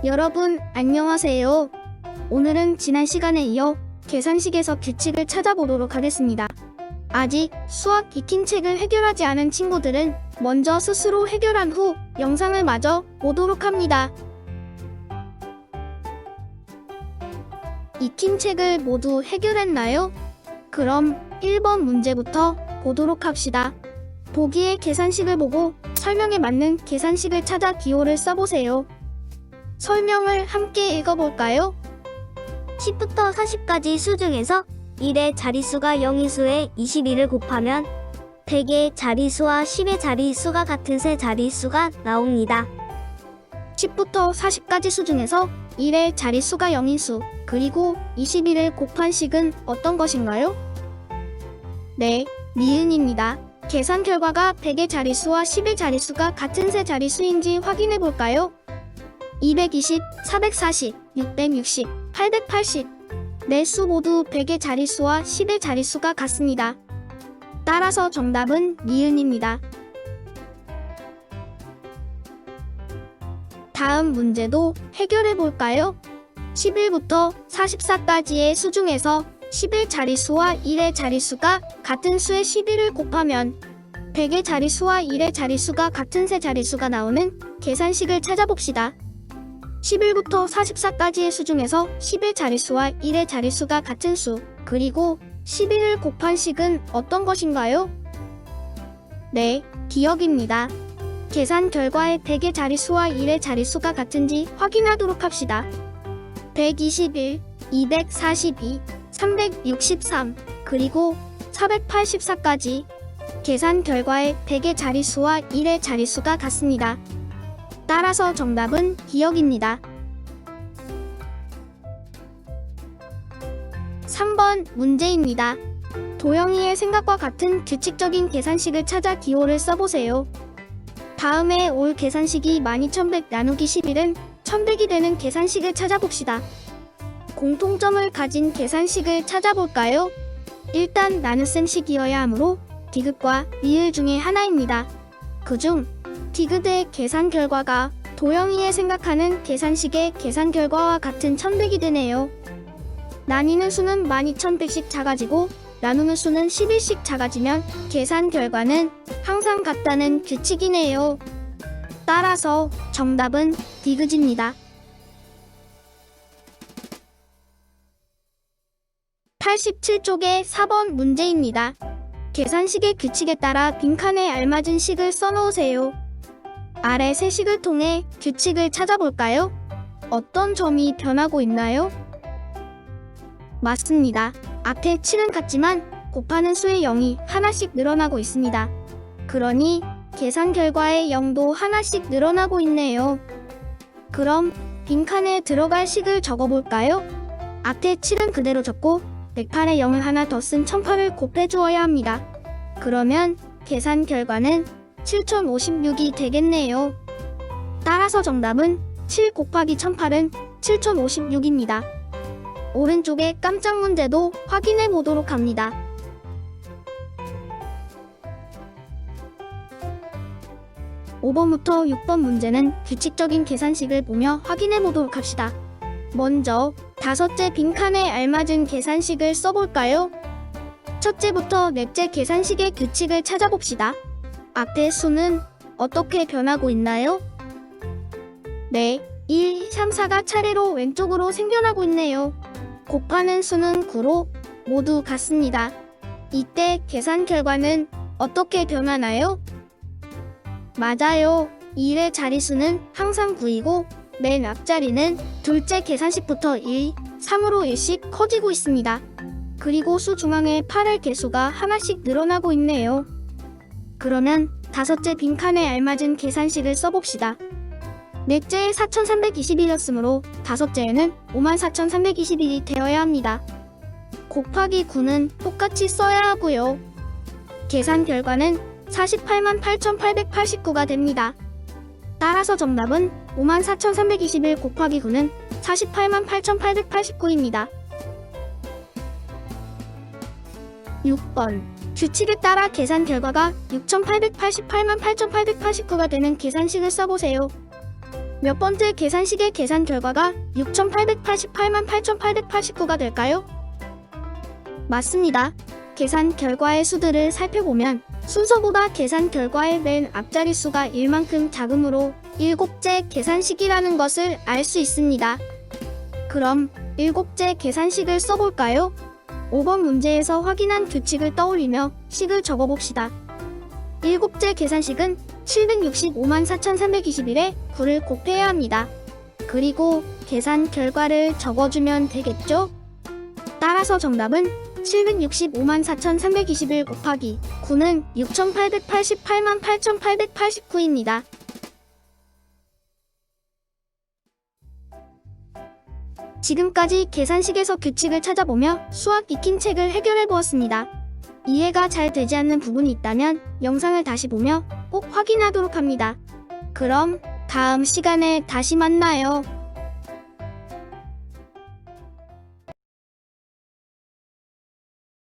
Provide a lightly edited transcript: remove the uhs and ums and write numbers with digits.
여러분, 안녕하세요. 오늘은 지난 시간에 이어 계산식에서 규칙을 찾아보도록 하겠습니다. 아직 수학 익힌 책을 해결하지 않은 친구들은 먼저 스스로 해결한 후 영상을 마저 보도록 합니다. 익힌 책을 모두 해결했나요? 그럼 1번 문제부터 보도록 합시다. 보기의 계산식을 보고 설명에 맞는 계산식을 찾아 기호를 써보세요. 설명을 함께 읽어볼까요? 10부터 40까지 수 중에서 1의 자릿수가 0인 수에 21을 곱하면 100의 자릿수와 10의 자릿수가 같은 세 자릿수가 나옵니다. 10부터 40까지 수 중에서 1의 자릿수가 0인 수, 그리고 21을 곱한 식은 어떤 것인가요? 네, 니은입니다. 계산 결과가 100의 자릿수와 10의 자릿수가 같은 세 자릿수인지 확인해 볼까요? 220, 440, 660, 880. 네 수 모두 100의 자릿수와 10의 자릿수가 같습니다. 따라서 정답은 니은입니다. 다음 문제도 해결해 볼까요? 11부터 44까지의 수 중에서 10의 자릿수와 1의 자릿수가 같은 수의 11을 곱하면 100의 자릿수와 1의 자릿수가 같은 세 자릿수가 나오는 계산식을 찾아봅시다. 11부터 44까지의 수 중에서 10의 자릿수와 1의 자릿수가 같은 수, 그리고 11을 곱한 식은 어떤 것인가요? 네, 기억입니다. 계산 결과에 100의 자릿수와 1의 자릿수가 같은지 확인하도록 합시다. 121, 242, 363, 그리고 484까지 계산 결과에 100의 자릿수와 1의 자릿수가 같습니다. 따라서 정답은 기억입니다. 3번 문제입니다. 도영이의 생각과 같은 규칙적인 계산식을 찾아 기호를 써보세요. 다음에 올 계산식이 12100 나누기 11은 1100이 되는 계산식을 찾아봅시다. 공통점을 가진 계산식을 찾아볼까요? 일단 나눗셈식이어야 하므로 디귿과 리을 중에 하나입니다. 그중 디귿의 계산 결과가 도영이의 생각하는 계산식의 계산 결과와 같은 1100이 되네요. 나뉘는 수는 12100씩 작아지고 나누는 수는 11씩 작아지면 계산 결과는 항상 같다는 규칙이네요. 따라서 정답은 디귿입니다. 87쪽의 4번 문제입니다. 계산식의 규칙에 따라 빈칸에 알맞은 식을 써놓으세요. 아래 세 식을 통해 규칙을 찾아볼까요? 어떤 점이 변하고 있나요? 맞습니다. 앞에 7은 같지만 곱하는 수의 0이 하나씩 늘어나고 있습니다. 그러니 계산 결과의 0도 하나씩 늘어나고 있네요. 그럼 빈칸에 들어갈 식을 적어볼까요? 앞에 7은 그대로 적고 108에 0을 하나 더 쓴 1008을 곱해주어야 합니다. 그러면 계산 결과는 7056이 되겠네요. 따라서 정답은 7 곱하기 1008은 7056입니다. 오른쪽의 깜짝 문제도 확인해 보도록 합니다. (5번부터 6번) 문제는 규칙적인 계산식을 보며 확인해 보도록 합시다. 먼저 다섯째 빈칸에 알맞은 계산식을 써볼까요? 첫째부터 넷째 계산식의 규칙을 찾아봅시다. 앞의 수는 어떻게 변하고 있나요? 네, 1, 3, 4가 차례로 왼쪽으로 생겨나고 있네요. 곱하는 수는 9로 모두 같습니다. 이때 계산 결과는 어떻게 변하나요? 맞아요. 1의 자릿수는 항상 9이고 맨 앞자리는 둘째 계산식부터 1, 3으로 1씩 커지고 있습니다. 그리고 수 중앙에 8의 개수가 하나씩 늘어나고 있네요. 그러면 다섯째 빈칸에 알맞은 계산식을 써봅시다. 넷째에 4321이었으므로 다섯째에는 54321이 되어야 합니다. 곱하기 9는 똑같이 써야 하고요. 계산 결과는 488,889가 됩니다. 따라서 정답은 54321 곱하기 9는 488,889입니다. 6번 규칙에 따라 계산 결과가 6888,889가 되는 계산식을 써보세요. 몇 번째 계산식의 계산 결과가 6,888만 8,889가 될까요? 맞습니다. 계산 결과의 수들을 살펴보면 순서보다 계산 결과의 맨 앞자리 수가 1만큼 작으므로 7째 계산식이라는 것을 알 수 있습니다. 그럼 7째 계산식을 써볼까요? 5번 문제에서 확인한 규칙을 떠올리며 식을 적어봅시다. 7째 계산식은 765만 4,321에 9를 곱해야 합니다. 그리고 계산 결과를 적어주면 되겠죠? 따라서 정답은 765만 4,321 곱하기 9는 6,888만 8,889입니다. 지금까지 계산식에서 규칙을 찾아보며 수학 익힌 책을 해결해 보았습니다. 이해가 잘 되지 않는 부분이 있다면 영상을 다시 보며 꼭 확인하도록 합니다. 그럼 다음 시간에 다시 만나요.